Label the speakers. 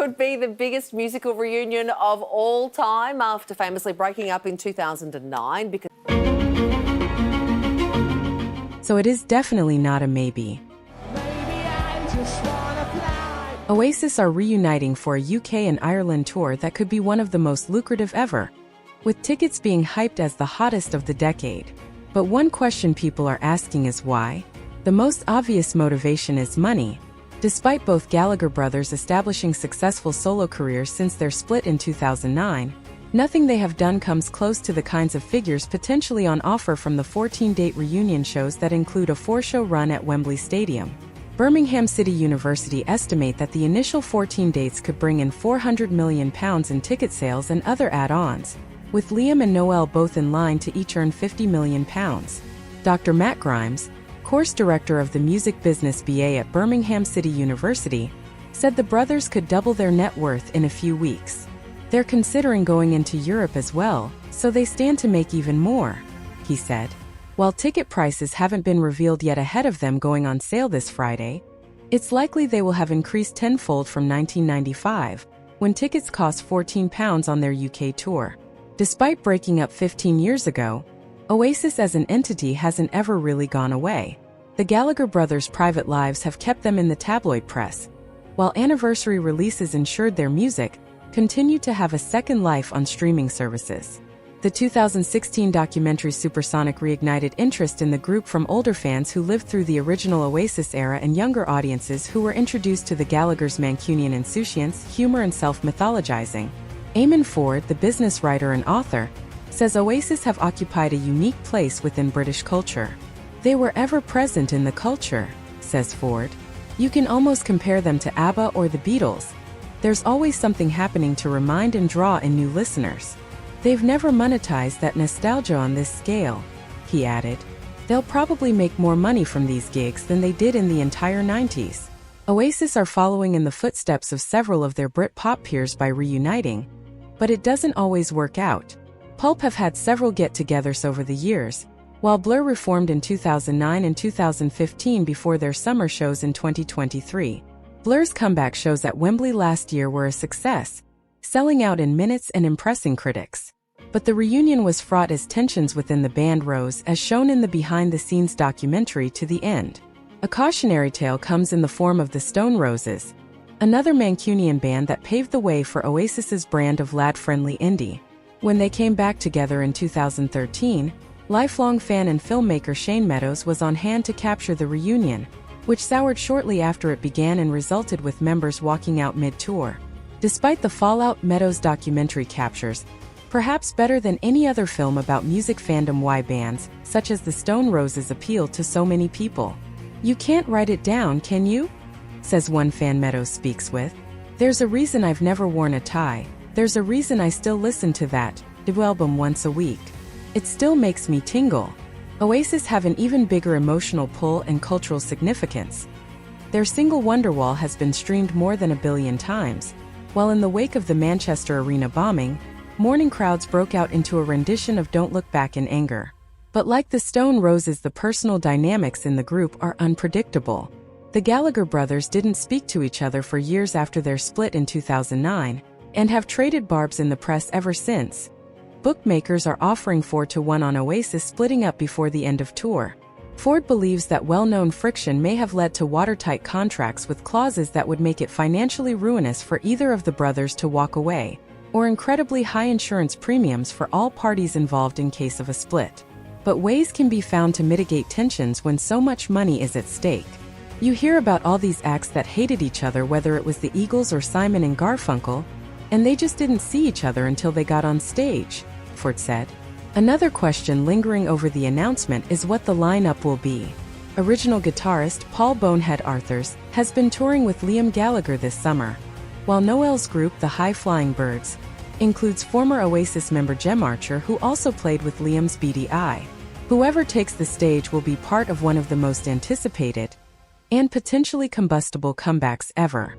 Speaker 1: could be the biggest musical reunion of all time after famously breaking up in 2009 because...
Speaker 2: So it is definitely not a maybe. Oasis are reuniting for a UK and Ireland tour that could be one of the most lucrative ever, with tickets being hyped as the hottest of the decade. But one question people are asking is why? The most obvious motivation is money. Despite both Gallagher brothers establishing successful solo careers since their split in 2009, nothing they have done comes close to the kinds of figures potentially on offer from the 14-date reunion shows that include a 4-show run at Wembley Stadium. Birmingham City University estimate that the initial 14 dates could bring in £400 million in ticket sales and other add-ons, with Liam and Noel both in line to each earn £50 million. Dr. Matt Grimes, course director of the Music Business BA at Birmingham City University, said the brothers could double their net worth in a few weeks. They're considering going into Europe as well, so they stand to make even more, he said. While ticket prices haven't been revealed yet ahead of them going on sale this Friday, it's likely they will have increased tenfold from 1995, when tickets cost £14 on their UK tour. Despite breaking up 15 years ago, Oasis as an entity hasn't ever really gone away. The Gallagher brothers' private lives have kept them in the tabloid press, while anniversary releases ensured their music continued to have a second life on streaming services. The 2016 documentary Supersonic reignited interest in the group from older fans who lived through the original Oasis era and younger audiences who were introduced to the Gallaghers' Mancunian insouciance, humor and self-mythologizing. Eamon Ford, the business writer and author, says Oasis have occupied a unique place within British culture. They were ever present in the culture, says Ford. You can almost compare them to ABBA or the Beatles. There's always something happening to remind and draw in new listeners. They've never monetized that nostalgia on this scale, he added. They'll probably make more money from these gigs than they did in the entire 90s. Oasis are following in the footsteps of several of their Brit-pop peers by reuniting, but it doesn't always work out. Pulp have had several get-togethers over the years, while Blur reformed in 2009 and 2015 before their summer shows in 2023. Blur's comeback shows at Wembley last year were a success, selling out in minutes and impressing critics. But the reunion was fraught as tensions within the band rose, as shown in the behind-the-scenes documentary To the End. A cautionary tale comes in the form of the Stone Roses, another Mancunian band that paved the way for Oasis's brand of lad-friendly indie. When they came back together in 2013, lifelong fan and filmmaker Shane Meadows was on hand to capture the reunion, which soured shortly after it began and resulted with members walking out mid-tour. Despite the fallout, Meadows' documentary captures, perhaps better than any other film about music fandom, why bands, such as the Stone Roses, appeal to so many people. You can't write it down, can you? Says one fan Meadows speaks with. There's a reason I've never worn a tie. There's a reason I still listen to that debut album once a week. It still makes me tingle. Oasis have an even bigger emotional pull and cultural significance. Their single Wonderwall has been streamed more than 1 billion times, while in the wake of the Manchester Arena bombing, mourning crowds broke out into a rendition of Don't Look Back in anger. But like the Stone Roses, the personal dynamics in the group are unpredictable. The Gallagher brothers didn't speak to each other for years after their split in 2009, and have traded barbs in the press ever since. Bookmakers are offering 4-1 on Oasis splitting up before the end of tour. Ford believes that well-known friction may have led to watertight contracts with clauses that would make it financially ruinous for either of the brothers to walk away, or incredibly high insurance premiums for all parties involved in case of a split. But ways can be found to mitigate tensions when so much money is at stake. You hear about all these acts that hated each other, whether it was the Eagles or Simon and Garfunkel, and they just didn't see each other until they got on stage, Ford said. Another question lingering over the announcement is what the lineup will be. Original guitarist Paul "Bonehead" Arthurs has been touring with Liam Gallagher this summer, while Noel's group, the High Flying Birds, includes former Oasis member Jem Archer, who also played with Liam's Beady Eye. Whoever takes the stage will be part of one of the most anticipated and potentially combustible comebacks ever.